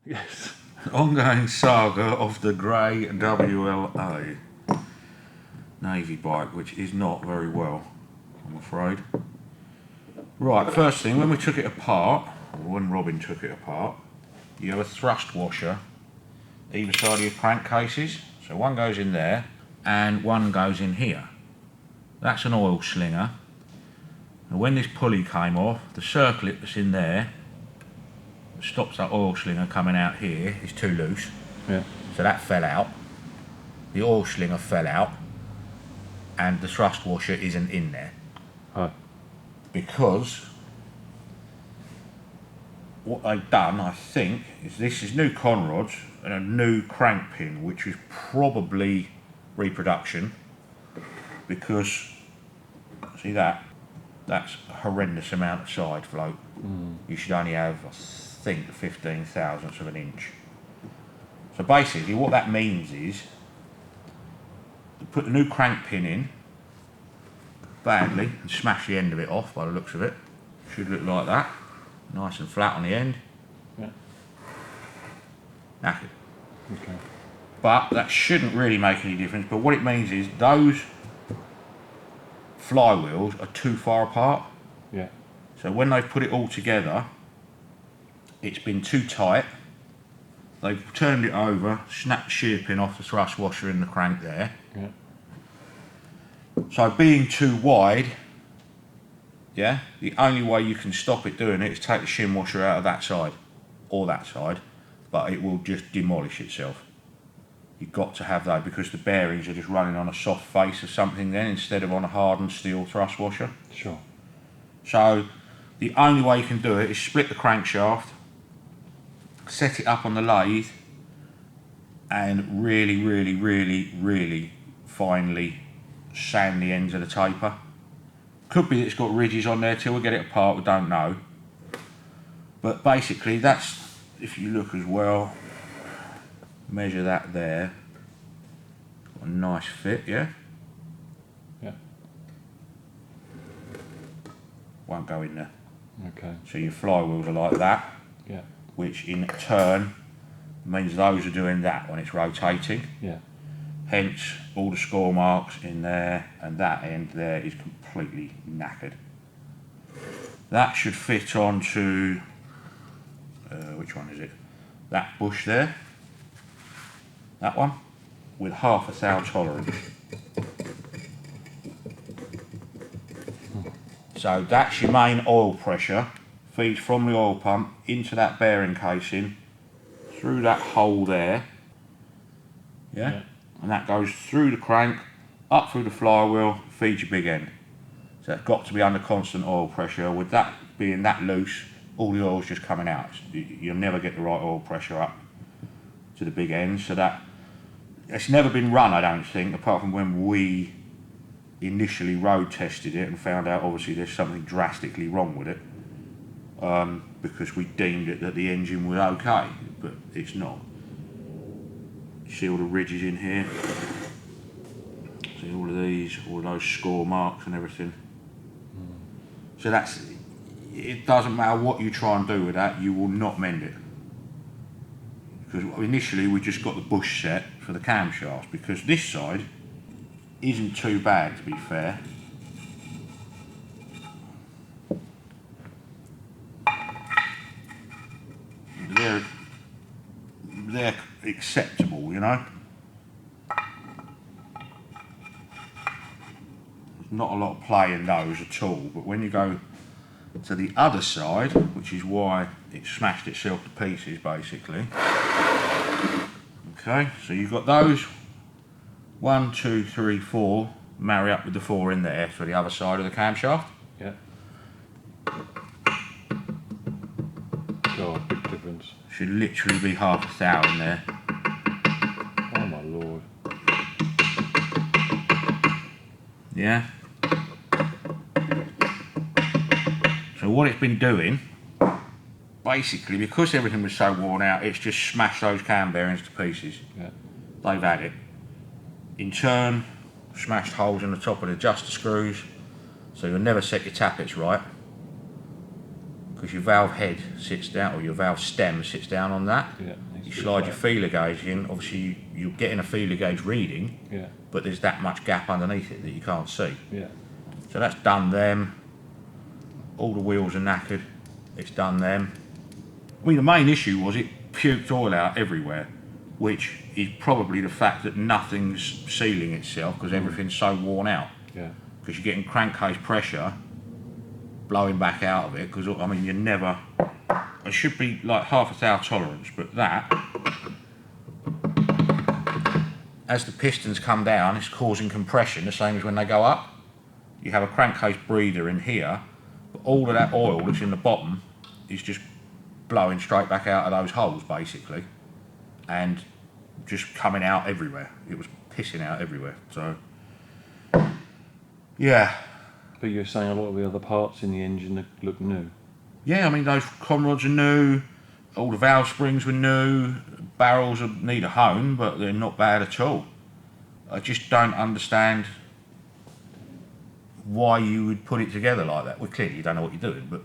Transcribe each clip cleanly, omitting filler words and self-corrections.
Yes. Ongoing saga of the grey WLA Navy bike, which is not very well, I'm afraid. Right, first thing, when we took it apart, or when Robin took it apart, you have a thrust washer either side of your crankcases. So one goes in there and one goes in here. That's an oil slinger. And when this pulley came off, the circlip that's in there that stops that oil slinger coming out here is too loose. Yeah. So that fell out. The oil slinger fell out, and the thrust washer isn't in there. Oh. Because what they've done, I think, is this is new con rods and a new crank pin, which is probably reproduction, because see that's a horrendous amount of side float. You should only have, I think, 15 thousandths of an inch. So basically what that means is you put the new crank pin in badly and smash the end of it off. By the looks of it, should look like that, nice and flat on the end. Yeah. Knackered. Okay. But that shouldn't really make any difference. But what it means is those flywheels are too far apart. Yeah. So when they've put it all together, it's been too tight. They've turned it over, snapped the shear pin off the thrust washer in the crank there. Yeah. So being too wide, yeah, the only way you can stop it doing it is take the shim washer out of that side or that side, but it will just demolish itself. You've got to have that because the bearings are just running on a soft face or something then instead of on a hardened steel thrust washer. Sure. So the only way you can do it is split the crankshaft, set it up on the lathe, and really, really, really, really finely sand the ends of the taper. Could be that it's got ridges on there till we get it apart, we don't know. But basically that's, if you look as well, measure that there, got a nice fit, yeah? Yeah. Won't go in there. Okay. So your flywheels are like that, Yeah. which in turn means those are doing that when it's rotating. Yeah. Hence all the score marks in there, and that end there is completely knackered. That should fit onto, which one is it? That bush there. That one, with half a thou tolerance. So that's your main oil pressure, feeds from the oil pump into that bearing casing, through that hole there, yeah? And that goes through the crank, up through the flywheel, feeds your big end. So it's got to be under constant oil pressure. With that being that loose, all the oil's just coming out. You'll never get the right oil pressure up to the big end. So that, it's never been run, I don't think, apart from when we initially road tested it and found out obviously there's something drastically wrong with it, because we deemed it that the engine was okay, but it's not. You see all the ridges in here, see all of these, all those score marks and everything. So that's, it doesn't matter what you try and do with that, you will not mend it. Because initially we just got the bush set for the camshafts, because this side isn't too bad, to be fair. They're acceptable, you know. There's not a lot of play in those at all, but when you go to the other side, which is why it smashed itself to pieces basically. Okay, so you've got those 1, 2, 3, 4 marry up with the 4 in there for the other side of the camshaft. Yeah. God, big difference. Should literally be half a thou in there. Oh my lord. Yeah. So what it's been doing, basically, because everything was so worn out, it's just smashed those cam bearings to pieces. Yeah. They've had it. In turn, smashed holes in the top of the adjuster screws, so you'll never set your tappets right. because your valve head sits down, or your valve stem sits down on that. Yeah. You slide your feeler gauge in, obviously you're getting a feeler gauge reading, Yeah. but there's that much gap underneath it that you can't see. Yeah. So that's done them. All the wheels are knackered, it's done them. I mean, the main issue was it puked oil out everywhere, which is probably the fact that nothing's sealing itself because everything's so worn out. Yeah. Because you're getting crankcase pressure blowing back out of it, because I mean, you never, it should be like half a thou tolerance, but that, as the pistons come down, it's causing compression, the same as when they go up. You have a crankcase breather in here, but all of that oil that's in the bottom is just blowing straight back out of those holes, basically, and just coming out everywhere. It was pissing out everywhere. So, yeah. But you're saying a lot of the other parts in the engine look new. Yeah, I mean, those con rods are new, all the valve springs were new, barrels need a hone, but they're not bad at all. I just don't understand why you would put it together like that. Well, clearly you don't know what you're doing, but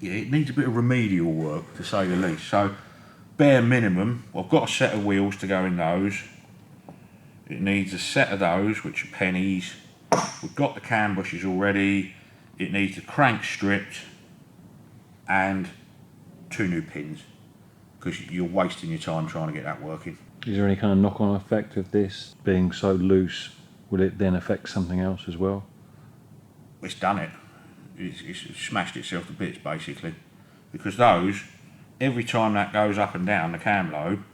yeah, it needs a bit of remedial work, to say the least. So, bare minimum, I've got a set of wheels to go in those. It needs a set of those, which are pennies. We've got the cam bushes already. It needs the crank stripped and 2 new pins, because you're wasting your time trying to get that working. Is there any kind of knock-on effect of this being so loose? Will it then affect something else as well? It's done it. It's smashed itself to bits, basically, because those, every time that goes up and down the cam lobe,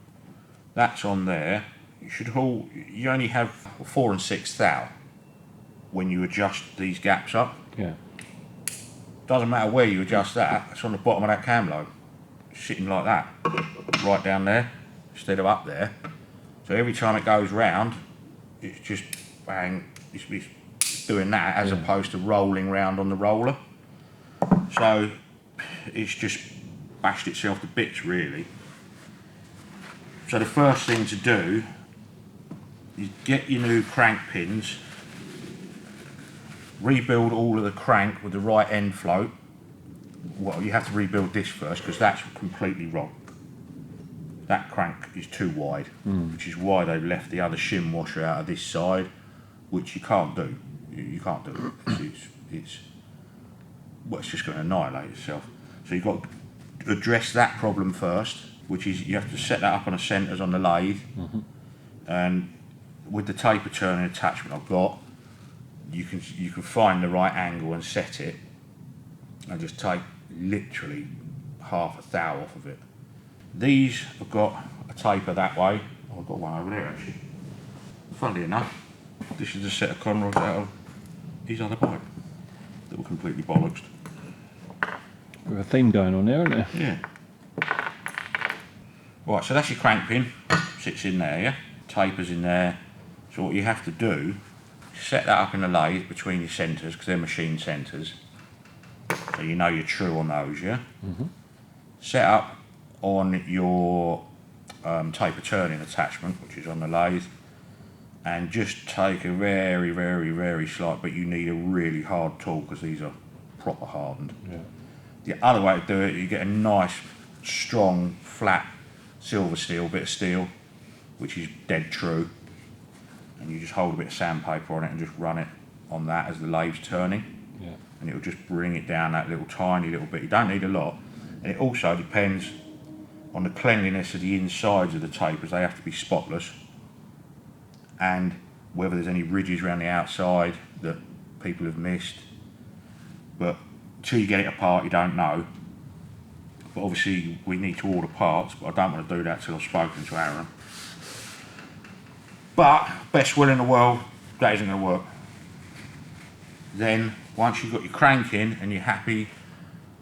that's on there. You only have 4 and 6 thou when you adjust these gaps up. Yeah. Doesn't matter where you adjust that, it's on the bottom of that cam lobe, sitting like that, right down there, instead of up there. So every time it goes round, it's just bang, it's doing that, as opposed to rolling round on the roller. So it's just bashed itself to bits, really. So the first thing to do is get your new crank pins, rebuild all of the crank with the right end float. Well, you have to rebuild this first, because that's completely wrong. That crank is too wide, which is why they've left the other shim washer out of this side, which you can't do. You can't do it. It's just going to annihilate itself. So you've got to address that problem first, which is you have to set that up on a centres on the lathe, and with the taper turning attachment I've got, you can find the right angle and set it, and just take literally half a thou off of it. These have got a taper that way. Oh, I've got one over there actually. Funnily enough, this is a set of con rods out of his other bike that were completely bollocksed. With a theme going on there, isn't there? Yeah. Right, so that's your crank pin, sits in there, yeah? Tapers in there. So what you have to do, set that up in the lathe between your centres, because they're machine centres. So you know you're true on those, yeah? Set up on your taper turning attachment, which is on the lathe, and just take a very, very, very slight, but you need a really hard tool, because these are proper hardened. Yeah. The other way to do it, you get a nice, strong, flat silver steel, bit of steel, which is dead true, and you just hold a bit of sandpaper on it and just run it on that as the lathe's turning, and it'll just bring it down that little tiny little bit. You don't need a lot, and it also depends on the cleanliness of the insides of the tapers. They have to be spotless, and whether there's any ridges around the outside that people have missed. But until you get it apart, you don't know. But obviously we need to order parts, but I don't want to do that till I've spoken to Aaron. But best will in the world, that isn't going to work. Then once you've got your crank in and you're happy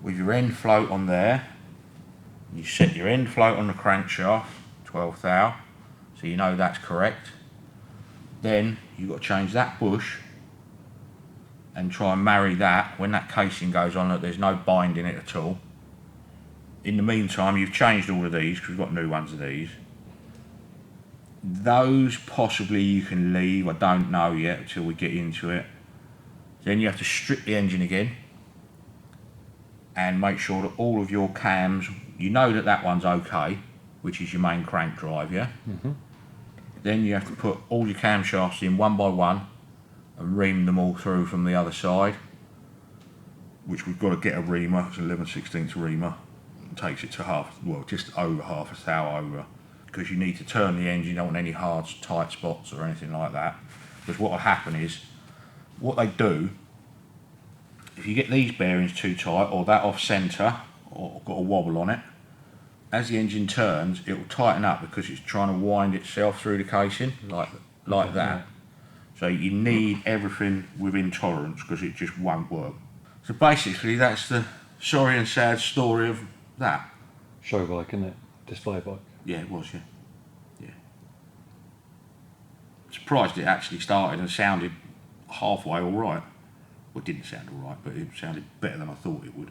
with your end float on there, you set your end float on the crankshaft, 12 thou, so you know that's correct. Then you've got to change that bush and try and marry that when that casing goes on, that there's no bind in it at all. In the meantime, you've changed all of these, because we've got new ones of these. Those possibly you can leave, I don't know yet until we get into it. Then you have to strip the engine again, and make sure that all of your cams, you know that one's okay, which is your main crank drive, yeah? Then you have to put all your camshafts in one by one and ream them all through from the other side, which we've got to get a reamer. It's an 11/16 reamer. It takes it to just over half a thou over, because you need to turn the engine. You don't want any hard, tight spots or anything like that. Because what will happen is, what they do, if you get these bearings too tight or that off centre or got a wobble on it, as the engine turns, it will tighten up because it's trying to wind itself through the casing like that. So you need everything within tolerance, because it just won't work. So basically that's the sorry and sad story of that. Show bike, isn't it? Display bike. Yeah, it was, yeah. Surprised it actually started and sounded halfway alright. Well, it didn't sound alright, but it sounded better than I thought it would.